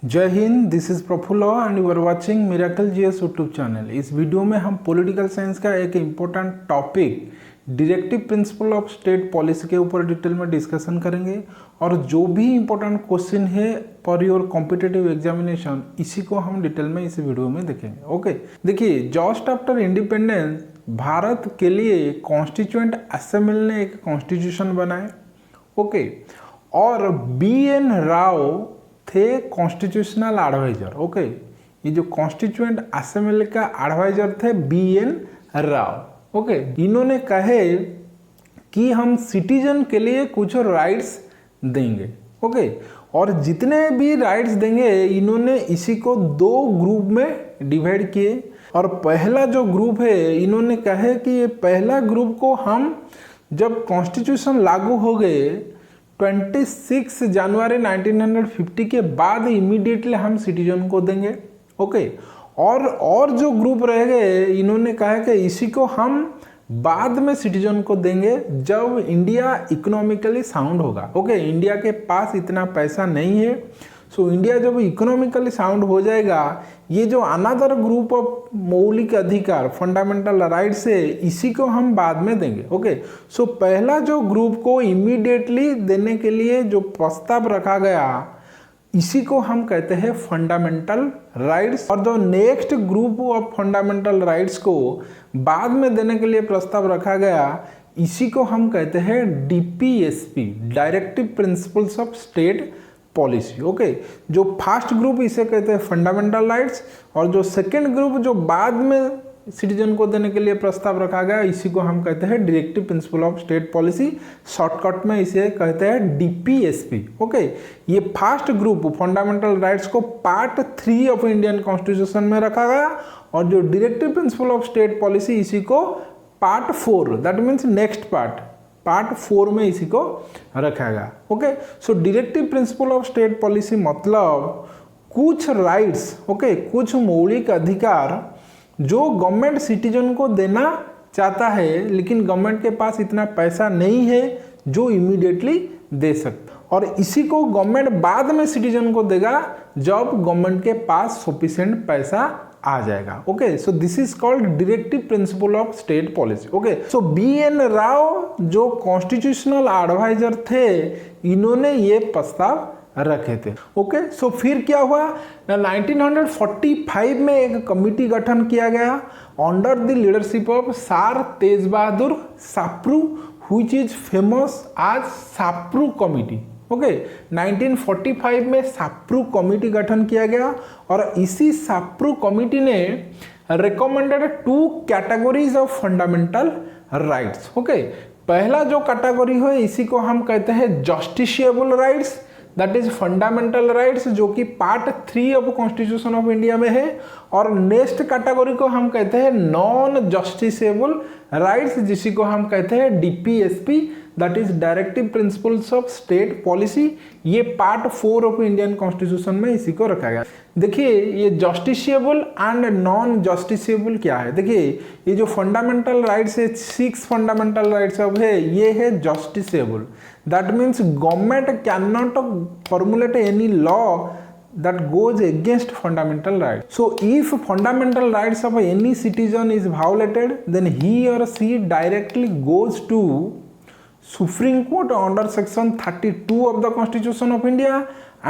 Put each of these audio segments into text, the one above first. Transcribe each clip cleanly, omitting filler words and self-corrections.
जय हिंद, this is Praful and you are watching miracle GS YouTube channel. इस video में हम पॉलिटिकल साइंस का एक important topic directive principle of state policy के ऊपर डिटेल में डिस्कशन करेंगे और जो भी इम्पोर्टेंट क्वेश्चन है फॉर योर कॉम्पिटिटिव एग्जामिनेशन इसी को हम डिटेल में इस वीडियो में देखेंगे। ओके, देखिए, जस्ट आफ्टर इंडिपेंडेंस भारत के लिए कॉन्स्टिट्यूएंट असेंबली ने एक कॉन्स्टिट्यूशन बनाए। ओके, और BN राव थे कॉन्स्टिट्यूशनल एडवाइजर। ओके, ये जो कॉन्स्टिट्यूएंट असेंबली का एडवाइजर थे BN राव। ओके, इन्होंने कहे कि हम सिटीजन के लिए कुछ राइट्स देंगे। ओके, और जितने भी राइट्स देंगे इन्होंने इसी को दो ग्रुप में डिवाइड किए। और पहला जो ग्रुप है इन्होंने कहे कि ये पहला ग्रुप को हम जब कॉन्स्टिट्यूशन लागू हो गए 26 जनवरी 1950 के बाद इमीडिएटली हम सिटीजन को देंगे। ओके, और जो ग्रुप रह गए इन्होंने कहा कि इसी को हम बाद में सिटीजन को देंगे जब इंडिया इकोनॉमिकली साउंड होगा। ओके, इंडिया के पास इतना पैसा नहीं है, सो इंडिया जब इकोनॉमिकली साउंड हो जाएगा ये जो अनदर ग्रुप ऑफ मौलिक अधिकार फंडामेंटल राइट्स है इसी को हम बाद में देंगे। ओके, सो पहला जो ग्रुप को इमीडिएटली देने के लिए जो प्रस्ताव रखा गया इसी को हम कहते हैं फंडामेंटल राइट्स, और जो next group of fundamental rights को बाद में देने के लिए प्रस्ताव रखा गया इसी को हम कहते हैं DPSP, directive principles of state policy. Okay, जो फर्स्ट ग्रुप इसे कहते हैं फंडामेंटल राइट्स और जो सेकेंड ग्रुप जो बाद में सिटीजन को देने के लिए प्रस्ताव रखा गया इसी को हम कहते हैं directive principle of state policy, shortcut में इसे कहते हैं DPSP। ओके, ये फर्स्ट ग्रुप फंडामेंटल राइट्स को पार्ट 3 ऑफ इंडियन कॉन्स्टिट्यूशन में रखा गया और जो directive principle of state policy इसी को part 4, that means next part 4 में इसी को रखा गया। Okay, so directive principle of state policy मतलब कुछ राइट्स, ओके, कुछ मौलिक अधिकार जो गवर्नमेंट सिटीजन को देना चाहता है लेकिन गवर्नमेंट के पास इतना पैसा नहीं है जो इमीडिएटली दे सकता, और इसी को गवर्नमेंट बाद में सिटीजन को देगा जब गवर्नमेंट के पास सफिशिएंट पैसा आ जाएगा। Okay, so this is called directive principle of state policy. Okay, so BN Rao जो कॉन्स्टिट्यूशनल एडवाइजर थे इन्होंने ये प्रस्ताव रखे थे। ओके, सो फिर क्या हुआ, 1945 में एक कमिटी गठन किया गया under the leadership of sir Tej Bahadur Sapru which is famous as Sapru committee. Okay, 1945 में साप्रू कमिटी गठन किया गया और इसी साप्रू कमिटी ने recommended 2 categories of fundamental rights. Okay, पहला जो कैटेगरी है इसी को हम कहते हैं justiciable rights, that is fundamental rights जो कि part 3 of constitution of India में है, और नेक्स्ट कैटेगरी को हम कहते हैं नॉन जस्टिसेबल राइट्स जिसी को हम कहते हैं DPSP, that is directive principles of state policy. ये पार्ट 4 ऑफ इंडियन कॉन्स्टिट्यूशन में इसी को रखा गया। देखिए, ये जस्टिसेबल एंड नॉन जस्टिसेबल क्या है। देखिए, ये जो फंडामेंटल राइट्स है 6 फंडामेंटल राइट्स अब है ये है justiciable, that means government can not formulate any law that goes against fundamental rights. So if fundamental rights of any citizen is violated then he or she directly goes to Supreme Court under section 32 of the Constitution of India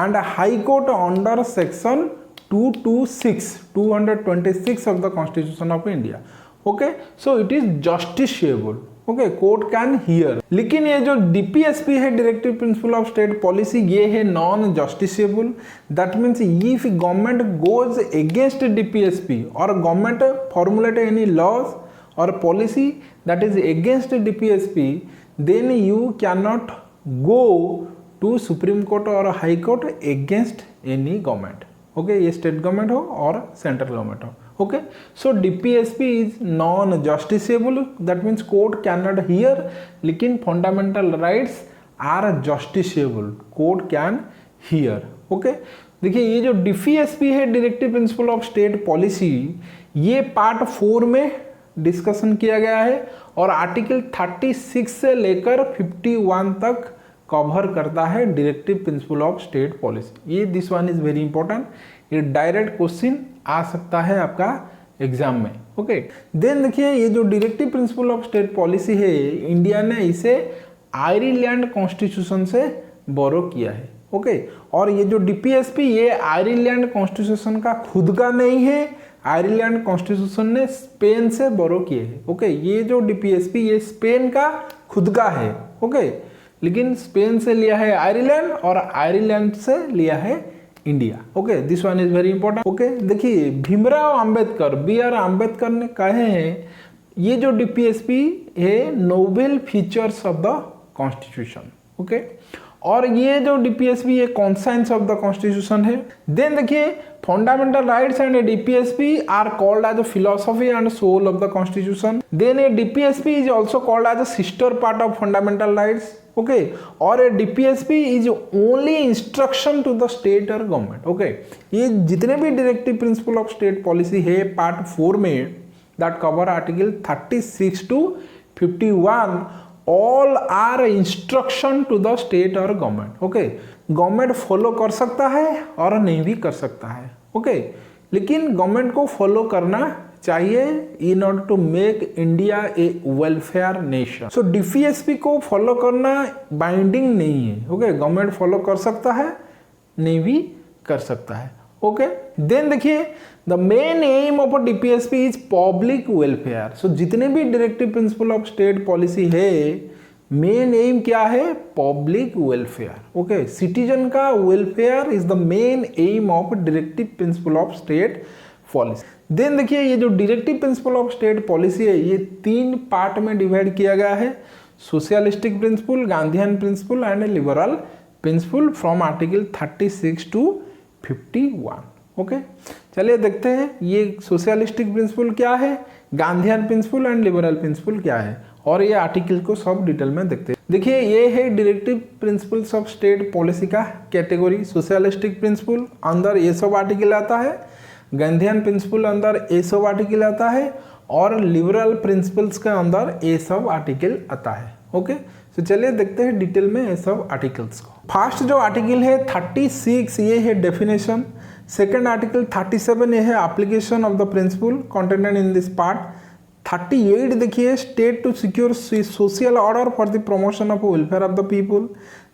and High Court under section 226 of the Constitution of India. Okay, so it is justiciable. Okay, court can hear. लेकिन ये जो DPSP है directive principle of state policy ये है non justiciable, that means if government goes against DPSP और government formulate any laws और policy that is against DPSP then you can not go to supreme court और high court against any government. Okay, ये state government हो और central government हो। Okay, so DPSP is non-justiciable, that means court cannot hear, लेकिन fundamental rights are justiciable, court can hear. Okay, देखिए, ये जो DPSP है directive principle of state policy ये पार्ट 4 में डिस्कशन किया गया है और आर्टिकल 36 से लेकर 51 तक कवर करता है directive principle of state policy. ये this one is very important, ये डायरेक्ट क्वेश्चन आ सकता है आपका एग्जाम में। ओके, देन देखिए ये जो directive principle of state policy है, इंडिया ने इसे आयरलैंड कॉन्स्टिट्यूशन से बोरो किया है। ओके, और ये जो डीपीएसपी ये आयरलैंड कॉन्स्टिट्यूशन का खुद का नहीं है, आयरलैंड कॉन्स्टिट्यूशन ने स्पेन से बोरो किए हैं। ओके, ये जो डीपीएसपी ये स्पेन का खुद का है। ओके, लेकिन स्पेन से लिया है आयरलैंड और आयरलैंड से लिया है India. Okay, this one is very important. Okay, देखिए भीमराव अंबेडकर, B.R. अम्बेडकर ने कहे हैं ये जो डीपीएसपी है noble features of the constitution. Okay, और ये जो डीपीएसपी ये कॉन्सेंस ऑफ द कॉन्स्टिट्यूशन है। देन देखिए fundamental rights and DPSP are called as a philosophy and soul of the constitution. Then a DPSP is also called as a sister part of fundamental rights. Okay, और a DPSP is only instruction to the state और government. Okay, ये जितने भी directive principle of state policy है part 4 में that cover article 36 to 51 all are instruction to the state और government. Okay, government follow कर सकता है और नहीं भी कर सकता है। ओके, लेकिन गवर्नमेंट को फॉलो करना चाहिए in order to make India a welfare nation. So DPSP को फॉलो करना बाइंडिंग नहीं है। ओके, गवर्नमेंट फॉलो कर सकता है, नहीं भी कर सकता है। ओके, देन देखिए the main aim of a DPSP is public welfare. So जितने भी directive principle of state policy है मेन एम क्या है? Public welfare. ओके, सिटीजन का welfare is the main aim of directive principle of state policy. Then देखिए ये जो directive principle of state policy है ये 3 पार्ट में डिवाइड किया गया है, socialistic principle, Gandhian principle and liberal principal from article 36 to 51। Okay, चलिए देखते हैं ये सोशलिस्टिक प्रिंसिपल क्या है, Gandhian principle and liberal principle क्या है, और ये आर्टिकल को सब डिटेल में देखते हैं। देखिए ये है directive principles of state policy का कैटेगरी। सोशलिस्टिक प्रिंसिपल अंदर ये सब आर्टिकल आता है, गांधीयन प्रिंसिपल अंदर ये सब आर्टिकल आता है, और लिबरल प्रिंसिपल्स के अंदर ये सब आर्टिकल आता है। ओके, तो चलिए देखते हैं डिटेल में ये सब आर्टिकल्स को। फर्स्ट जो आर्टिकल है 36 ये है डेफिनेशन, सेकेंड आर्टिकल 37 ये है application of the principle contented in this part. 38 देखिए state to secure social order for the promotion of welfare of the people.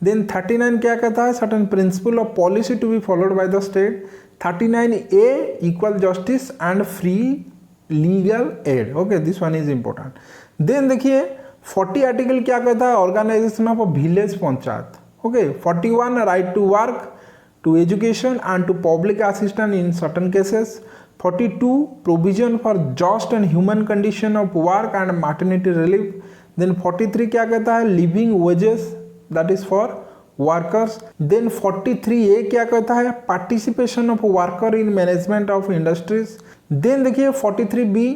Then 39 क्या कहता है? Certain principle of policy to be followed by the state. 39A equal justice and free legal aid. Okay, this one is important. Then देखिए 40 article क्या कहता है? Organisation of a village panchayat. Okay, 41 right to work, to education and to public assistance in certain cases. 42 provision for just and human condition of work and maternity relief. Then 43 क्या कहता है? Living wages that is for workers. Then 43A क्या कहता है? Participation of worker in management of industries. Then देखिए 43B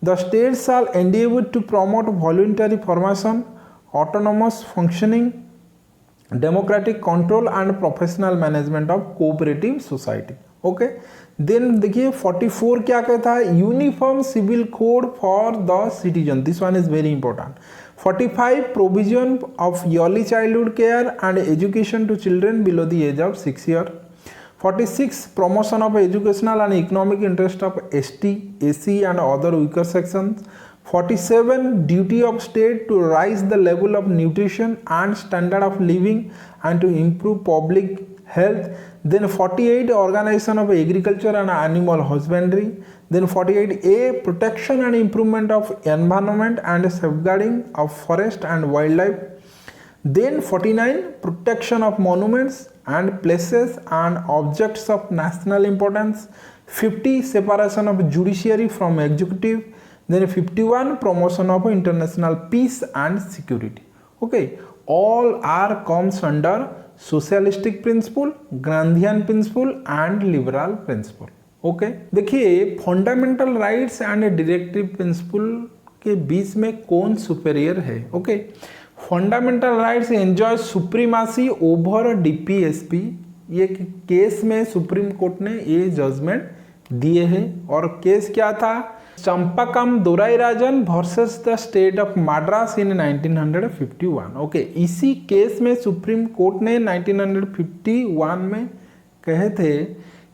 the state shall endeavour to promote voluntary formation, autonomous functioning, democratic control and professional management of cooperative society. Okay, then देखिए 44 क्या कहता है? Uniform civil code for the citizen. This one is very important. 45 provision of early childhood care and education to children below the age of 6 years। 46 promotion of educational and economic interest of ST, AC and other weaker sections। 47 duty of state to rise the level of nutrition and standard of living and to improve public health। Then 48 organization of agriculture and animal husbandry। Then 48A protection and improvement of environment and safeguarding of forest and wildlife। Then 49 protection of monuments and places and objects of national importance। 50 separation of judiciary from executive। Then 51 promotion of international peace and security। Okay, all are comes under socialistic principle, Gandhian principle and liberal principle। Okay, देखिए fundamental rights and directive principle के बीच में कौन superior है? Okay, fundamental rights enjoy supremacy over DPSP. ये case में supreme court ने ये जजमेंट दिए हैं, और केस क्या था? Champakam Dorairajan versus the state of Madras in 1951। Okay, इसी केस में सुप्रीम कोर्ट ने 1951 में कहे थे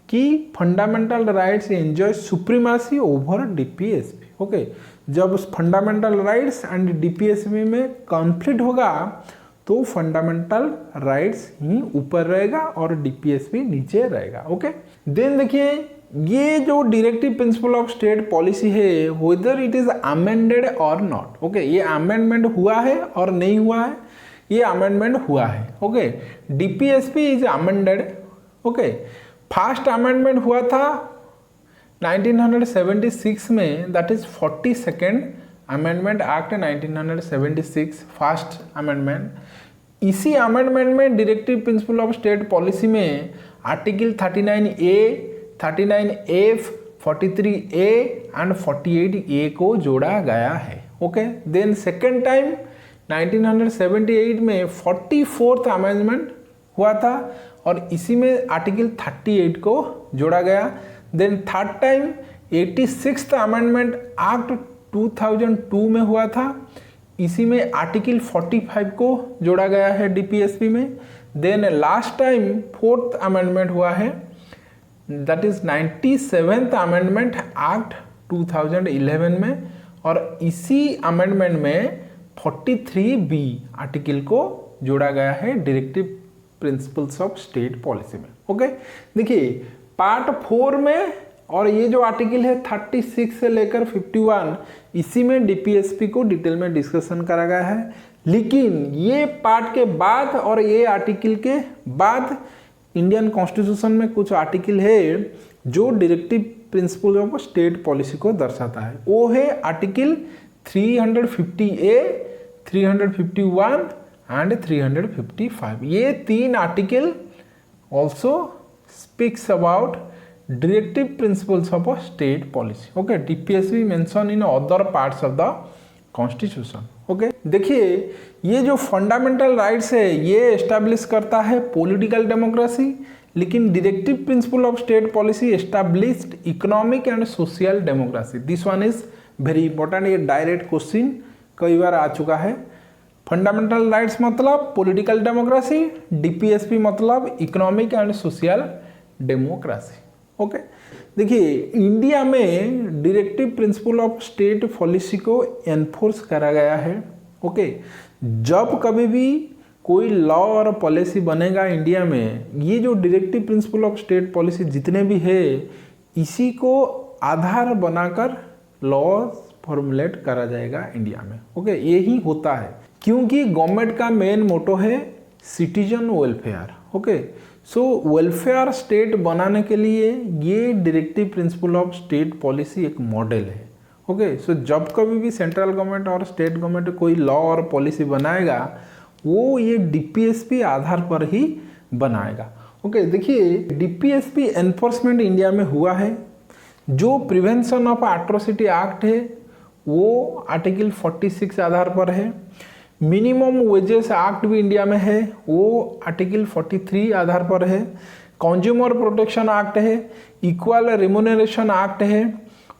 कि fundamental rights enjoy supremacy over DPSP. Okay, जब फंडामेंटल राइट्स एंड डीपीएसपी में कॉन्फ्लिक्ट होगा तो फंडामेंटल राइट्स ही ऊपर रहेगा और डीपीएसपी नीचे रहेगा। ओके, देन देखिए ये जो directive principle of state policy है वेदर इट इज अमेंडेड और नॉट। ओके, ये अमेंडमेंट हुआ है और नहीं हुआ है, ये अमेंडमेंट हुआ है। Okay, DPSP is amended. Okay, first amendment हुआ था 1976 में, that is 42nd amendment act 1976 first amendment. इसी अमेंडमेंट में directive principle of state policy में article 39A, 39F, 43A and 48A को जोड़ा गया है। ओके, देन सेकेंड टाइम 1978 में 44th अमेंडमेंट हुआ था और इसी में आर्टिकल 38 को जोड़ा गया। Then third time 86th amendment act 2002 में हुआ था, इसी में आर्टिकल 45 को जोड़ा गया है डीपीएसपी में। Then last time fourth amendment हुआ है, that is 97th amendment act 2011 में और इसी अमेंडमेंट में 43B आर्टिकल को जोड़ा गया है directive principles of state policy में। ओके, देखिए पार्ट 4 में और ये जो आर्टिकल है 36 से लेकर 51, इसी में डीपीएसपी को डिटेल में डिस्कशन करा गया है। लेकिन ये पार्ट के बाद और ये आर्टिकल के बाद इंडियन कॉन्स्टिट्यूशन में कुछ आर्टिकल है जो directive principle of state policy को दर्शाता है। वो है आर्टिकल 350A, 351 एंड 355। ये तीन article also speaks about directive principles of state policy. Okay, DPSP mention in other parts of the constitution. Okay, देखिए ये जो फंडामेंटल राइट्स है ये एस्टैब्लिश करता है पॉलिटिकल डेमोक्रेसी, लेकिन directive principle of state policy established economic and social democracy. This one is very important, ये direct question कई बार आ चुका है। फंडामेंटल राइट्स मतलब पॉलिटिकल डेमोक्रेसी, डीपीएसपी मतलब economic and social democracy. Okay, देखिए इंडिया में directive principle of state policy को enforce करा गया है। ओके, जब कभी भी कोई लॉ और पॉलिसी बनेगा इंडिया में, ये जो directive principle of state policy जितने भी है इसी को आधार बनाकर लॉ फॉर्मुलेट करा जाएगा इंडिया में। ओके, यही होता है क्योंकि गवर्नमेंट का मेन मोटो है सिटीजन वेलफेयर। ओके, सो वेलफेयर स्टेट बनाने के लिए ये directive principle of state policy एक मॉडल है। ओके, सो जब कभी भी सेंट्रल गवर्नमेंट और स्टेट गवर्नमेंट कोई लॉ और पॉलिसी बनाएगा वो ये डीपीएसपी आधार पर ही बनाएगा। ओके, देखिए डीपीएसपी एनफोर्समेंट इंडिया में हुआ है। जो प्रिवेंशन ऑफ एट्रोसिटी एक्ट है वो आर्टिकल 46 आधार पर है। मिनिमम वेजेस एक्ट भी इंडिया में है, वो आर्टिकल 43 आधार पर है। कंज्यूमर प्रोटेक्शन एक्ट है, इक्वल रिम्यूनरेशन एक्ट है,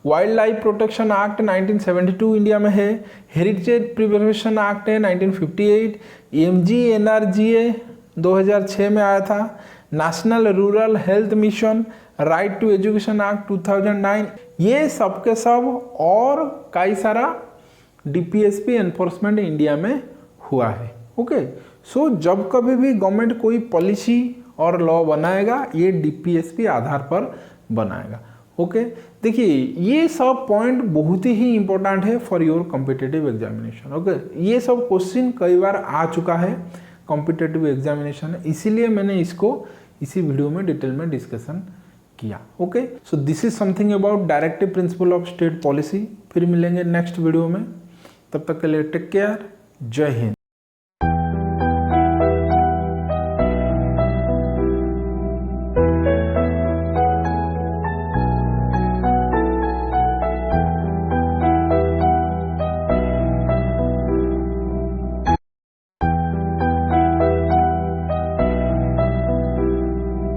wild life protection act 1972 India में है, हेरिटेज प्रिजर्वेशन एक्ट है 1958, MGNRGA 2006 में आया था, national rural health mission, right to education act 2009, ये सब के सब और कई सारा डीपीएसपी एनफोर्समेंट इंडिया में हुआ है। ओके, सो जब कभी भी गवर्नमेंट कोई पॉलिसी और लॉ बनाएगा ये डीपीएसपी आधार पर बनाएगा। ओके, देखिए ये सब पॉइंट बहुत ही इंपॉर्टेंट है for your competitive examination. Okay, ये सब क्वेश्चन कई बार आ चुका है कॉम्पिटिटिव एग्जामिनेशन, इसीलिए मैंने इसको इसी वीडियो में डिटेल में डिस्कशन किया। Okay, so this is something about directive principle of state policy. फिर मिलेंगे नेक्स्ट वीडियो में, तब तक के लिए टेक केयर, जय हिंद।